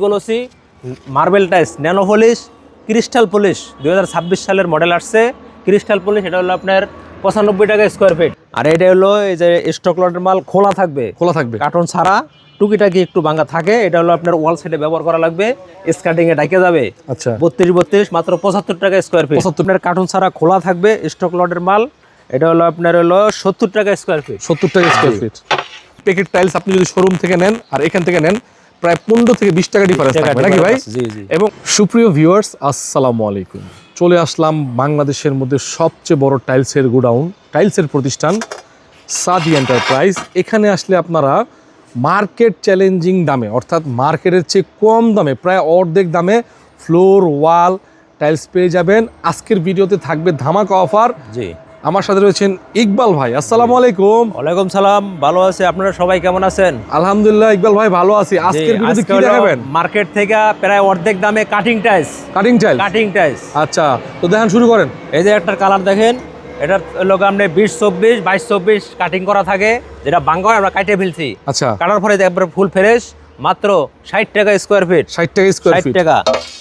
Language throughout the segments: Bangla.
Glossy marble tiles nano polish crystal polish 2026 সালের মডেল আসছে। ক্রিস্টাল পলিশ এটা হলো আপনার 95 টাকা স্কোয়ার ফিট। আর এটা হলো এই যে স্টক লটের মাল খোলা থাকবে কার্টন ছাড়া, টুকিটাকি একটু ভাঙা থাকে। এটা হলো আপনার ওয়াল সাইডে ব্যবহার করা লাগবে, স্কার্টিং এ ঢাকে যাবে। আচ্ছা 32 মাত্র 75 টাকা স্কোয়ার ফিট। আপনার কার্টন ছাড়া খোলা থাকবে স্টক লটের মাল। এটা হলো আপনার হলো 70 টাকা স্কোয়ার ফিট। 70 টাকা স্কোয়ার ফিট। প্যাকেট টাইলস আপনি যদি শোরুম থেকে নেন আর এখান থেকে নেন প্রায় 15 থেকে 20 টাকা ডিফারেন্স থাকবে নাকি ভাই? জি জি। এবং সুপ্রিয় ভিউয়ার্স আসসালামু আলাইকুম, চলে আসলাম বাংলাদেশের মধ্যে সবচেয়ে বড় টাইলসের গোডাউন, টাইলসের প্রতিষ্ঠান সাদি এন্টারপ্রাইজ। এখানে আসলে আপনারা মার্কেট চ্যালেঞ্জিং দামে, অর্থাৎ মার্কেটের চেয়ে কম দামে, প্রায় অর্ধেক দামে ফ্লোর ওয়াল টাইলস পেয়ে যাবেন। আজকের ভিডিওতে থাকবে ধামাকা অফার। জি, আমার সাথে রয়েছেন ইকবাল ভাই। আসসালামু আলাইকুম। ওয়ালাইকুম সালাম। ভালো আছে, আপনারা সবাই কেমন আছেন? আলহামদুলিল্লাহ ইকবাল ভাই ভালো আছি। আজকের ভিডিওতে কি দেখাবেন? মার্কেট থেকে প্রায় অর্ধেক দামে কাটিং টাইলস। কাটিং টাইলস আচ্ছা, তো দেখেন শুরু করেন। এই যে একটা কালার দেখেন, এটার লোক আপনি 20-24 22-24 কাটিং করা থাকে, যেটা বাঙ্গা আমরা কাটে ফেলছি। আচ্ছা, কাটার পরে একবার ফুল ফ্রেশ, মাত্র 60 টাকা স্কোয়ার ফিট। 60 টাকা স্কোয়ার ফিট। 60 টাকা।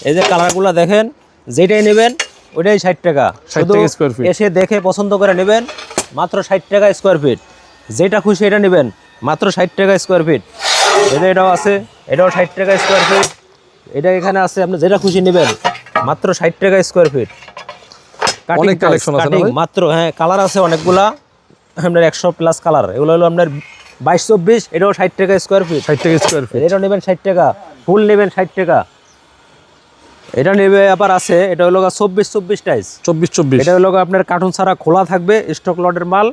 এই যে কালারগুলো দেখেন, যেটাই নেবেন ওইটাই 60 টাকা। 60 টাকা স্কোয়ার ফিট। এসে দেখে পছন্দ করে নেবেন, মাত্র 60 টাকা স্কোয়ার ফিট। যেটা খুশি এটা নেবেন, মাত্র 60 টাকা স্কোয়ার ফিট। এটাও আছে, এটাও 60 টাকা স্কোয়ার ফিট। এটা এখানে আছে, আপনি যেটা খুশি নেবেন, মাত্র 60 টাকা স্কোয়ার ফিট। অনেক কালেকশন আছে না ভাই? মাত্র, হ্যাঁ কালার আছে অনেকগুলা, আপনার 100 প্লাস কালার। এগুলো হলো আপনার 22-24, এটাও 60 টাকা স্কোয়ার ফিট। 60 টাকা স্কোয়ার ফিট। এটাও নেবেন 60 টাকা, ফুল নেবেন 60 টাকা। এটা নেবে আবার আছে, এটা হলো 24-24 টাইস। 24-24 এটা হলো আপনার কার্টুন ছাড়া খোলা থাকবে স্টক লটের মাল।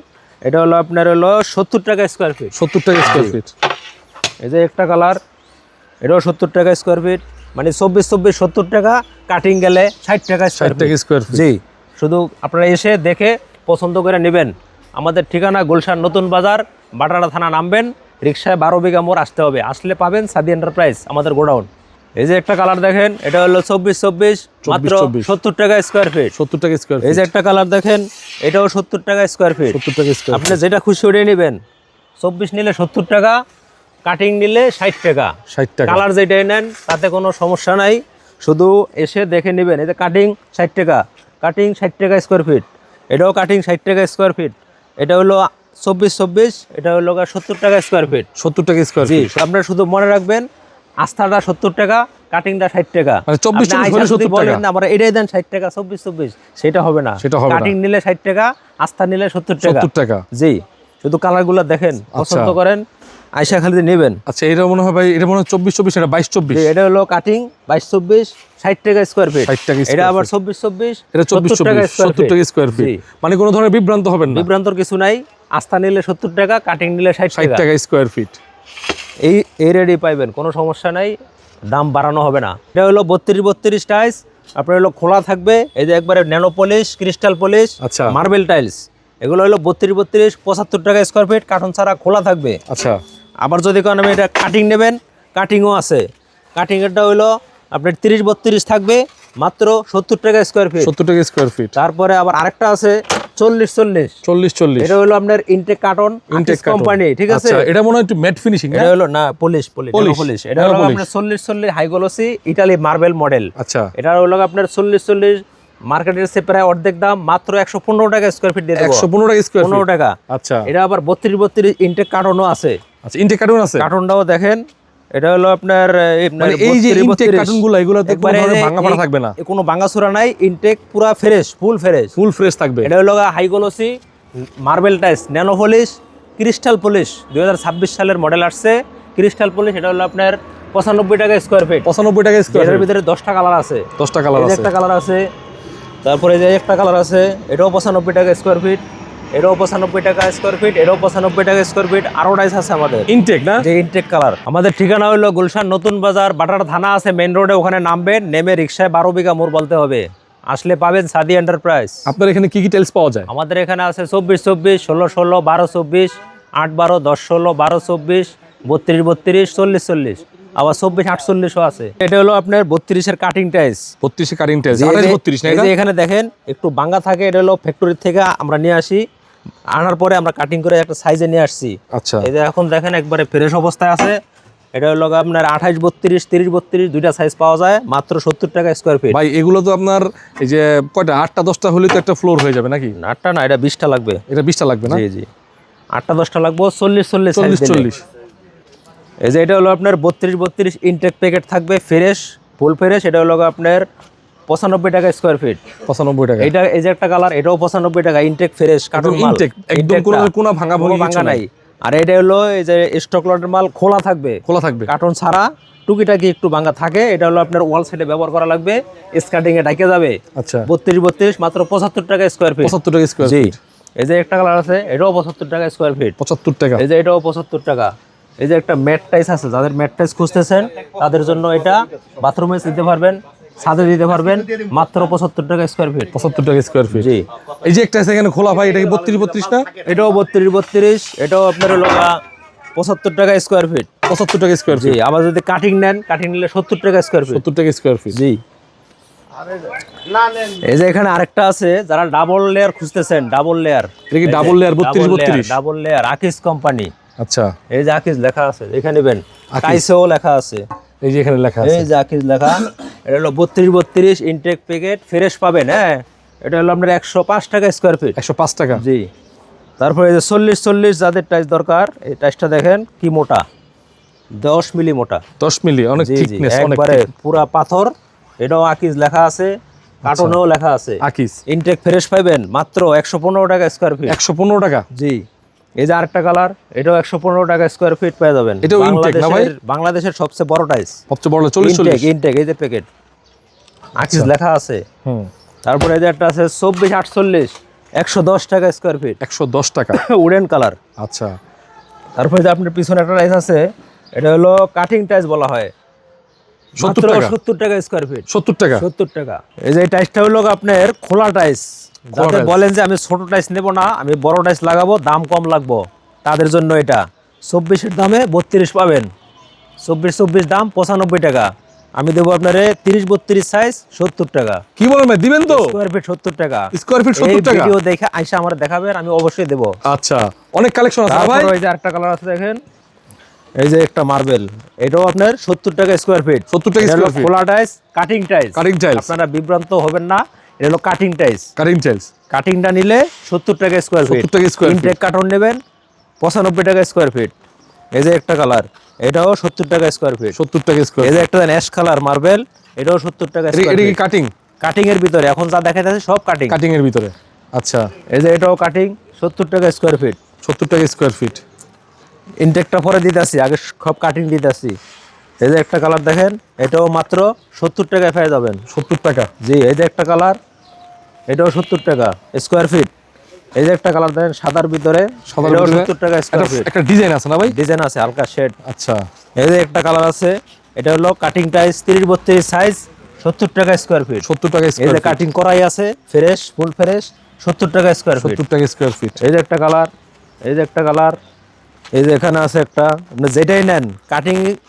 এটা হলো আপনার হলো 70 টাকা স্কোয়ার ফিট। 70 টাকা স্কোয়ার ফিট। এই যে একটা কালার, এটাও 70 টাকা স্কোয়ার ফিট। মানে 24-24 70 টাকা, কাটিং গেলে 60 টাকা স্কোয়ার ফিট। জি, শুধু আপনারা এসে দেখে পছন্দ করে নেবেন। আমাদের ঠিকানা গুলশান নতুন বাজার, বাটারা থানা নামবেন, রিক্সায় 12 বিঘা মোড় আসতে হবে। আসলে পাবেন সাদি এন্টারপ্রাইজ, আমাদের গোডাউন। এই যে একটা কালার দেখেন, এটা হলো 24-24 মাত্র 70 টাকা স্কোয়ার ফিট। 70 টাকা স্কোয়ার ফিট। এই যে একটা কালার দেখেন, এটাও 70 টাকা স্কোয়ার ফিট। 70 টাকা স্কোয়ার আপনি যেটা খুশি ওটাই নেবেন। 24 নিলে 70 টাকা, কাটিং নিলে 60 টাকা। 60 টাকা। কালার যেটাই নেন তাতে কোনো সমস্যা নাই, শুধু এসে দেখে নেবেন। এই যে কাটিং 60 টাকা, কাটিং 60 টাকা স্কোয়ার ফিট। এটাও কাটিং 60 টাকা স্কোয়ার ফিট। এটা হলো 24-24, এটা হলো 70 টাকা স্কোয়ার ফিট। 70 টাকা স্কোয়ার জি, ফিট। আপনারা শুধু মনে রাখবেন, আস্থাটা 70 টাকা, কাটিংটা 60 টাকা। মানে 24-24 হলে 70 টাকা। না আমরা এটাই দেন 60 টাকা, 24-24 সেটা হবে না। কাটিং নিলে 60 টাকা, আস্থা নিলে 70 টাকা। 70 টাকা। জি, শুধু কালারগুলো দেখেন, পছন্দ করেন, আয়শা খালি নেবেন। আচ্ছা, এটা মনে হয় ভাই, এটা মনে হয় 24-24, এটা 22-24। এটা হলো কাটিং 22-24 60 টাকা স্কোয়ার ফিট। 60 টাকা। এটা আবার 24-24, এটা 24-24 70 টাকা স্কোয়ার ফিট। মানে কোনো ধরনের বিভ্রান্ত হবেন না, বিভ্রান্তর কিছু নাই। আস্থা নিলে 70 টাকা, কাটিং নিলে 60 টাকা স্কোয়ার ফিট। এই রেডি পাইবেন, কোনো সমস্যা নাই, দাম বাড়ানো হবে না। এটা হলো 32-32 টাইলস, আপনার হলো খোলা থাকবে। এই যে একবারে ন্যানো পলিশ, ক্রিস্টাল পলিশ, আচ্ছা, মার্বেল টাইলস। এগুলো হলো 32-32 75 টাকা স্কোয়ার ফিট, কার্টন ছাড়া খোলা থাকবে। আচ্ছা, আবার যদি কারণ আমি এটা কাটিং নেবেন, কাটিংও আছে। কাটিংয়েরটা হলো আপনার 30-32 থাকবে, মাত্র 70 টাকা স্কোয়ার ফিট। 70 টাকা স্কোয়ার ফিট। তারপরে আবার আরেকটা আছে 40-40। এটা হলো আপনার ইনটেক কার্টন, ইনটেক কোম্পানি, ঠিক আছে? আচ্ছা, এটা মনে হয় একটু ম্যাট ফিনিশিং। এটা হলো না পলিশ। এটা হলো আপনার 40-40 high glossy Italy marble model. আচ্ছা, এটা হলো আপনার 40-40 মার্কেটের চেয়ে প্রায় অর্ধেক দাম, মাত্র 115 টাকা স্কোয়ার ফিট দিয়ে দেব। 115 টাকা স্কোয়ার ফিট। 15 টাকা। আচ্ছা, এটা আবার 32-32 ইনটেক কার্টনও আছে। আচ্ছা, ইনটেক কার্টন আছে। কার্টনটাও দেখেন, এটা হলো আপনার মানে এই যে ইনটেক কার্টনগুলো, এগুলোতে কোনো ধরনের ভাঙা ফাটা থাকবে না, কোনো ভাঙাচোরা নাই। ইনটেক পুরো ফ্রেশ, ফুল ফ্রেশ থাকবে। এটা হলো high glossy marble tiles nano polish crystal polish 2026 সালের মডেল আসছে। ক্রিস্টাল পলিশ এটা হলো আপনার 95 টাকা স্কোয়ার ফিট। 95 টাকা স্কোয়ার ফিট। এর ভিতরে 10টা কালার আছে। 10টা কালার আছে। একটা কালার আছে, তারপরে যে একটা কালার আছে, এটাও 95 টাকা স্কোয়ার ফিট। এটাও 95 টাকা স্কোয়ার ফিট। এটাও 95 টাকা স্কোয়ার ফিট। আরো টাইস আছে আমাদের ইনটেক, না যে ইনটেক কালার। আমাদের ঠিকানা হলো গুলশান নতুন বাজার, বাটার থানা আছে মেইন রোডে, ওখানে নামবেন, নেমে রিক্সায় 12 বিঘা মোড় বলতে হবে, আসলে পাবেন সাদি এন্টারপ্রাইজ। আপনার এখানে কি কি টাইলস পাওয়া যায়? আমাদের এখানে আছে 24-24, 16-16, 12-24, 8-12, 10-16, 12-24, 32-32, 40-40, আবার 24-48ও আছে। এটা হলো আপনার 32-এর কাটিং টাইলস। 32 কাটিং টাইলস, 28-32 না এটা? এখানে দেখেন একটু ভাঙা থাকে, এটা হলো ফ্যাক্টরি থেকে আমরা নিয়ে আসি, আনার পরে আমরা কাটিং করে একটা সাইজে নিয়ে আসছি। আচ্ছা, এই যে এখন দেখেন একবারে ফ্রেশ অবস্থায় আছে, এটা হলো আপনার 28 32 30 32 দুইটা সাইজ পাওয়া যায় মাত্র 70 টাকা স্কয়ার ফিট। ভাই এগুলো তো আপনার এই যে কয়টা 8টা 10টা হলে তো একটা ফ্লোর হয়ে যাবে নাকি? 8টা না, এটা 20টা লাগবে। এটা 20টা লাগবে না? জি জি, 8টা 10টা লাগবে 40 40 সাইজ 40 দিলে। 40। এই যে এটা হলো আপনার 32 32 ইনটেক প্যাকেট থাকবে ফ্রেশ, ফুল ফ্রেশ। এটা হলো আপনার 95 টাকা স্কয়ার ফিট। 95 টাকা। এটা এই যে একটা কালার, এটাও 95 টাকা, ইনটেক ফ্রেশ কার্টুন মাল, ইনটেক একদম কোনো ভাঙা ভাঙা নাই। আর এটা হলো এই যে স্টক লটের মাল, খোলা থাকবে, খোলা থাকবে, কার্টুন ছাড়া, টুকিটাকি একটু ভাঙা থাকে। এটা হলো আপনার ওয়াল সাইডে ব্যবহার করা লাগবে, স্কার্টিং এ ঢাকে যাবে। আচ্ছা 32 32 মাত্র 75 টাকা স্কয়ার ফিট। 75 টাকা স্কয়ার জি। ফিট। এই যে একটা কালার আছে, এটাও 75 টাকা স্কয়ার ফিট। 75 টাকা। এই যে এটাও 75 টাকা। এই যে একটা ম্যাট টাইস আছে, যাদের ম্যাট টাইস খুঁজতেছেন তাদের জন্য এটা বাথরুমে দিতে পারবেন, ছাদে দিতে পারবেন, মাত্র 75 টাকা স্কয়ার ফিট। 75 টাকা স্কয়ার ফিট। জি। এই যে একটা আছে এখানে খোলা ভাই, এটা কি 32 32 না? এটাও 32 32, এটাও আপনার হলো 75 টাকা স্কয়ার ফিট। 75 টাকা স্কয়ার জি। ফিট। আবার যদি কাটিং নেন, কাটিং নিলে 70 টাকা স্কয়ার ফিট। 70 টাকা স্কয়ার ফিট। জি। এই যে এখানে আরেকটা আছে, যারা ডাবল লেয়ার খুঁজতেছেন, ডাবল লেয়ার। এটা কি ডাবল লেয়ার 32 32? ডাবল লেয়ার আকিস কোম্পানি। আচ্ছা এই যে আকিস লেখা আছে, এখানে নেবেন, টাইসেও লেখা আছে। এই যে এখানে লেখা আছে, এই যে আকিস লেখা। এটা হলো 32 32 ইনটেক প্যাকেট ফ্রেশ পাবেন। হ্যাঁ, এটা হলো আপনার 105 টাকা স্কয়ার ফিট। 105 টাকা। জি। তারপরে এই যে 40 40 যাদের টাইস দরকার, এই টাইসটা দেখেন কি মোটা, 10 মিলি মোটা। 10 মিলি, অনেক জি জি, থিকনেস, অনেক একবারে পুরা পাথর। এটাও আকিস লেখা আছে, কার্টনেও লেখা আছে। আকিস। ইনটেক ফ্রেশ পাইবেন মাত্র 115 টাকা স্কয়ার ফিট। 115 টাকা। জি। এই যে আরেকটা কালার, এটাও 115 টাকা স্কয়ার ফিট পেয়ে যাবেন। এটাও ইনটেক না ভাই? বাংলাদেশের সবচেয়ে বড় টাইস, সবচেয়ে বড় 40 40। ইনটেক এই যে প্যাকেট আকিস লেখা আছে। হুম। তারপরে এই যে একটা আছে 24 48 110 টাকা স্কয়ার ফিট। 110 টাকা। Wooden colour. আচ্ছা। তারপরে যে আপনার পিছনে একটা টাইস আছে, এটা হলো কাটিং টাইস বলা হয়, 70 টাকা। 70 টাকা স্কয়ার ফিট। 70 টাকা। 70 টাকা। এই যে এই টাইসটা হলো আপনার খোলা টাইস। যাদের টাইস। বলেন যে আমি ছোট টাইস নেব না, আমি বড় টাইস লাগাবো, দাম কম লাগবো, তাদের জন্য এটা 24 এর দামে 32 পাবেন। 24 24 দাম 95 টাকা। আমি দেবো আপনারে 30 32 সাইজ 70 টাকা। কি বলেন ভাই, দিবেন তো? স্কয়ার ফিট 70 টাকা। স্কয়ার ফিট 70 টাকা। ভিডিও দেখে আইসা আমার দেখাবেন, আমি অবশ্যই দেবো। আচ্ছা, অনেক কালেকশন আছে ভাই। তারপর ওই যে আরেকটা কালার আছে দেখেন, এই যে একটা মার্বেল, এটাও আপনার 70 টাকা স্কয়ার ফিট। 70 টাকা এটা হলো স্কয়ার ফিট। খোলা tiles, cutting tiles. Cutting tiles. আপনারা বিভ্রান্ত হবেন না, এটা হলো কাটিং টাইস। Cutting tiles. কাটিংটা নিলে 70 টাকা স্কয়ার ফিট। 70 টাকা স্কয়ার ফিট। ইনটেক কার্টন নেবেন 95 টাকা স্কয়ার ফিট। এই যে একটা কালার, এটাও 70 টাকা স্কয়ার ফিট। 70 টাকা স্কয়ার। এই যে একটা অ্যাশ কালার মার্বেল, এটাও 70 টাকা স্কয়ার এটা কি ফিট। কাটিং? কাটিং এর ভিতরে এখন যা দেখাইতেছে সব কাটিং। কাটিং এর ভিতরে। আচ্ছা। এই যে এটাও কাটিং, 70 টাকা স্কয়ার ফিট। 70 টাকা স্কয়ার ফিট। ইনটেকটা পরে দিতেছি, আগে সব কাটিং দিতেছি। এই যে একটা কালার দেখেন, এটাও মাত্র 70 টাকায় পেয়ে যাবেন। 70 টাকা। জি। এই যে একটা কালার, এটাও 70 টাকা স্কয়ার ফিট। এই যে একটা কালার দেখেন সাদার ভিতরে, এটাও 70 টাকা স্কয়ার ফিট। একটা ডিজাইন আছে না ভাই? ডিজাইন আছে, হালকা শেড। আচ্ছা। এই যে একটা কালার আছে, এটা হলো কাটিং টাইস 30 32 সাইজ 70 টাকা স্কয়ার ফিট। 70 টাকা এই স্কয়ার যে ফিট। কাটিং করাই আছে, ফ্রেশ ফুল ফ্রেশ, 70 টাকা স্কয়ার ফিট। 70 টাকা স্কয়ার ফিট। এই যে একটা কালার, এই যে একটা কালার, এই যে এখানে আছে একটা, আপনি যেটাই নেন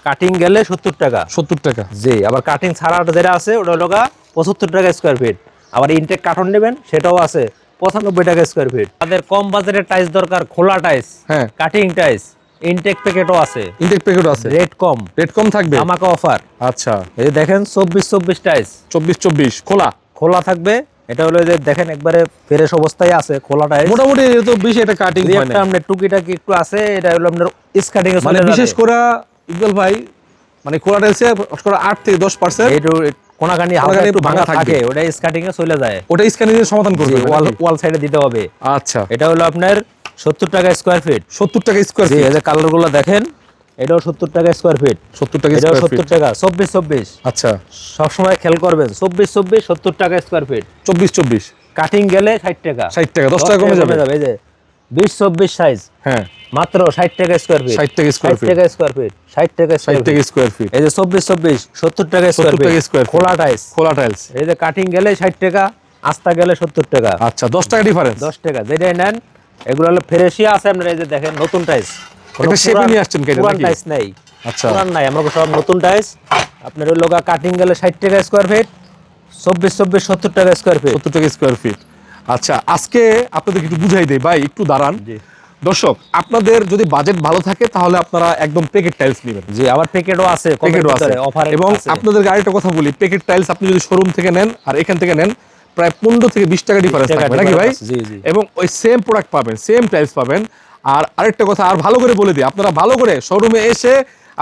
কাটিং গেলে 70 টাকা। 70 টাকা। জি। আবার কাটিং ছাড়া যেটা আছে ওটা হলো 75 টাকা স্কয়ার ফিট। আবার ইনটেক কার্টন নেবেন, সেটাও আছে 95 টাকা স্কয়ার ফিট। তাদের কম বাজেটের টাইস দরকার, খোলা টাইস, হ্যাঁ। কাটিং টাইস, ইনটেক প্যাকেটও আছে, ইনটেক প্যাকেট আছে। রেট কম, রেট কম থাকবে। আমাকে অফার। আচ্ছা। এই যে দেখেন 24 24 টাইস 24 24 খোলা। খোলা থাকবে। এটা হলো যে দেখেন একবারে ফ্রেশ অবস্থায় আছে, খোলা টাইস। মোটামুটি এর তো বেশি এটা কাটিং হয় না। একটা আপনার টুকিটাকি একটু আছে, এটা হলো আপনার স্কার্টিং এ মানে চলে যাবে। বিশেষ করে ইকবাল ভাই, মানে খোলা টাইলসে 8 থেকে 10% এইটু কোনাকানি হালকা একটু ভাঙা থাকে, ওটা স্কার্টিং এ চলে যায়। ওটা স্ক্যানিং এর সমাধান করবে ওয়াল সাইডে দিতে হবে। আচ্ছা। এটা হলো আপনার 70 টাকা স্কয়ার ফিট। 70 টাকা স্কয়ার জি। ফিট। এই যে কালারগুলো দেখেন, এটাও 70 টাকা স্কয়ার ফিট। 70 টাকা এটাও স্কয়ার ফিট। 70 টাকা। 24 24 আচ্ছা। সবসময় খেয়াল করবেন, 24 24 70 টাকা স্কয়ার ফিট। 24 24 কাটিং গেলে 60 টাকা। 60 টাকা, 10 টাকা কমে যাবে। এই যে 20 24 সাইজ, হ্যাঁ, মাত্র 60 টাকা স্কয়ার ফিট। 60 টাকা স্কয়ার 60 ফিট। টাকা স্কয়ার ফিট। 60 টাকা 60 টাকা স্কয়ার ফিট। এই যে 24 24 70 টাকা স্কয়ার 70 টাকা ফিট। Square feet. খোলা টাইস। খোলা টাইলস। এই যে কাটিং গেলে 60 টাকা, আস্তা গেলে 70 টাকা। আচ্ছা, 10 টাকা ডিফারেন্স। 10 টাকা যেটাই নেন। এগুলো হলো ফ্রেশই আছে। আপনারা এই যে দেখেন নতুন টাইস, একটা শেপে নিয়ে আসছেন কেটে পুরান নাকি? টাইস নাই। আচ্ছা। পুরান নাই, আমরা সব নতুন টাইস। আপনার ওই লোকা কাটিং গেলে 60 টাকা স্কয়ার ফিট, 24 24 70 টাকা স্কয়ার ফিট। 70 টাকা স্কয়ার ফিট। আচ্ছা, আজকে আপনাদের একটু বুঝাই দেই ভাই, একটু দাঁড়ান। জি। দর্শক আপনাদের যদি বাজেট ভালো থাকে তাহলে আপনারা একদম প্যাকেট টাইলস নেবেন। জি, আবার প্যাকেটও আছে, প্যাকেটও আছে অফার। এবং আপনাদের আরেকটা কথা বলি, প্যাকেট টাইলস আপনি যদি শোরুম থেকে নেন আর এখান থেকে নেন প্রায় 15 থেকে 20 টাকা ডিফারেন্স থাকবে নাকি ভাই? জি জি। এবং ওই সেম প্রোডাক্ট পাবেন, সেম টাইলস পাবেন। আর আরেকটা কথা আর ভালো করে বলে দিই, আপনারা ভালো করে শোরুমে এসে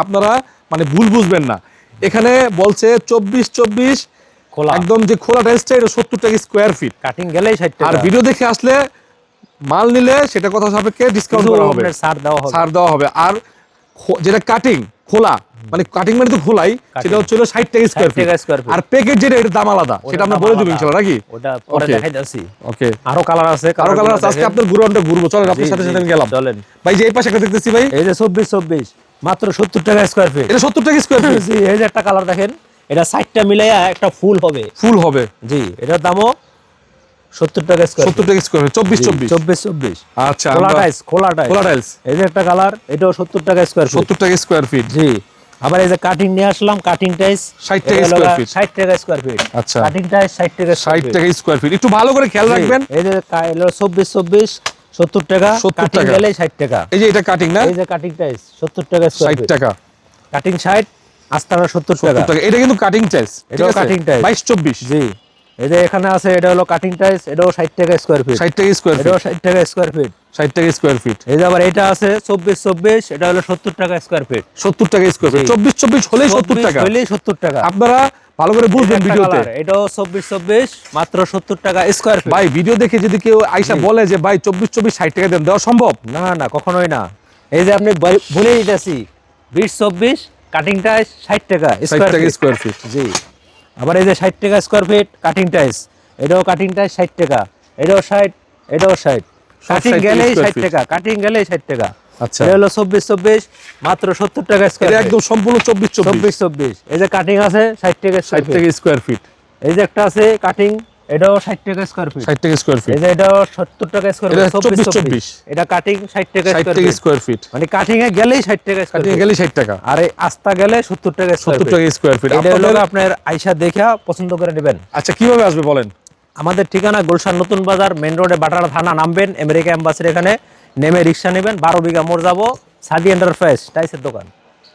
আপনারা মানে ভুল বুঝবেন না। এখানে বলছে 24 খোলা, একদম যে খোলা টাইলসটা এটা 70 টাকা স্কয়ার ফিট, কাটিং গেলেই 60 টাকা। আর ভিডিও দেখে আসলে মাল নিলে সেটা কথা সাপেক্ষে ডিসকাউন্ট করা হবে, ছাড় দেওয়া হবে। আর যেটা কাটিং খোলা মানে কাটিং মানে তো খোলাই, সেটা হচ্ছে 60 টাকা স্কয়ার ফিট। আর প্যাকেট যেটা এটার দাম আলাদা, সেটা আমরা বলে দেব ইনশাআল্লাহ নাকি? ওটা পরে দেখাইতাছি। ওকে, আরো কালার আছে, আজকে আপনার গ্রাউন্ডে ঘুরবো, চলেন আপনার সাথে সাথে গেলাম। চলেন ভাই, যে এই পাশে একটা দেখতেছি ভাই, এই যে 24 মাত্র 70 টাকা স্কয়ার ফিট। এটা 70 টাকা স্কয়ার ফিট। জি, এই যে একটা কালার দেখেন, এটা 60টা মিলাইয়া একটা ফুল হবে। জি, এটার দামও 70 টাকা স্কয়ার 70 টাকা স্কয়ার ফিট। 24 আচ্ছা, খোলা টাইলস। এই যে একটা কালার, এটাও 70 টাকা স্কয়ার ফিট। 70 টাকা স্কয়ার ফিট। জি, আবার এই যে কাটিং নিয়ে আসলাম, কাটিং টাইলস 60 টাকা স্কয়ার ফিট। 60 টাকা স্কয়ার ফিট। আচ্ছা, কাটিং টাইলস 60 টাকা 60 টাকা স্কয়ার ফিট। একটু ভালো করে খেয়াল রাখবেন। এই যে 24 70 টাকা, 70 কাটিং টাকা। গেলেই 60 টাকা। এই যে এটা কাটিং না, এই যে কাটিং টাইলস 70 টাকা স্কয়ার 60 ফিট। টাকা, কাটিং 60, আস্তানা 70 টাকা। এটা কিন্তু কাটিং টাইলস, এটাও কাটিং টাইলস 22-24। জি, এই যে এখানে আছে, এটা হলো কাটিং টাইলস, এটাও 60 টাকা স্কয়ার ফিট। 60 টাকা স্কয়ার ফিট। এটাও 60 টাকা স্কয়ার ফিট। 60 টাকা স্কয়ার ফিট। এই যে আবার এটা আছে 24 এটা হলো 70 টাকা স্কয়ার ফিট। 70 টাকা স্কয়ার ফিট। 24 হলেই 70 টাকা, হলেই 70 টাকা। আপনারা ভালো করে বুঝবেন ভিডিওতে। এটাও 24 মাত্র 70 টাকা স্কয়ার ফিট। ভাই, ভিডিও দেখে যদি কেউ আইসা বলে যে ভাই 24 60 টাকা দেন, দেওয়া সম্ভব না না, কখনোই না। এই যে আপনি বলে দিতেছি 24 কাটিং টাইলস 60 টাকা 60 টাকা স্কয়ার ফিট। জি, আবার এই যে 60 টাকা স্কয়ার ফিট কাটিং টাইলস, এটাও কাটিং টাইলস 60 টাকা, এটাও 60, এটাও 60। কাটিং 60 গেলেই square 60 টাকা, কাটিং গেলেই 60 টাকা। আচ্ছা, এটা হলো 24 মাত্র 70 টাকা স্কয়ার এটা ফিট। একদম সম্পূর্ণ 24 এই যে কাটিং আছে 60 টাকা 60 টাকা স্কয়ার ফিট। এই যে একটা আছে কাটিং, এটাও 60 টাকা স্কয়ার ফিট। 60 টাকা স্কয়ার ফিট। এই যে এটাও 70 টাকা স্কয়ার এটা ফিট। 24 এটা কাটিং 60 টাকা 60 টাকা স্কয়ার স্কয়ার ফিট। মানে কাটিং এ গেলেই 60 টাকা স্কয়ার কাটিং ফিট। গেলে 60 টাকা, আর এই আস্তা গেলে 70 টাকা স্কয়ার 70 ফিট। টাকা স্কয়ার ফিট। এটা হলো আপনার আয়শা দেখা পছন্দ করে নেবেন। আচ্ছা, কিভাবে আসবে বলেন? আমাদের ঠিকানা গুলশান নতুন বাজার, মেইন রোডে বাটারা থানা নামবেন, আমেরিকা এম্বাসির এখানে নেমে রিক্সা নেবেন, 12 বিঘা মোড় যাবো, সাদি এন্টারপ্রাইজ টাইলসের দোকান।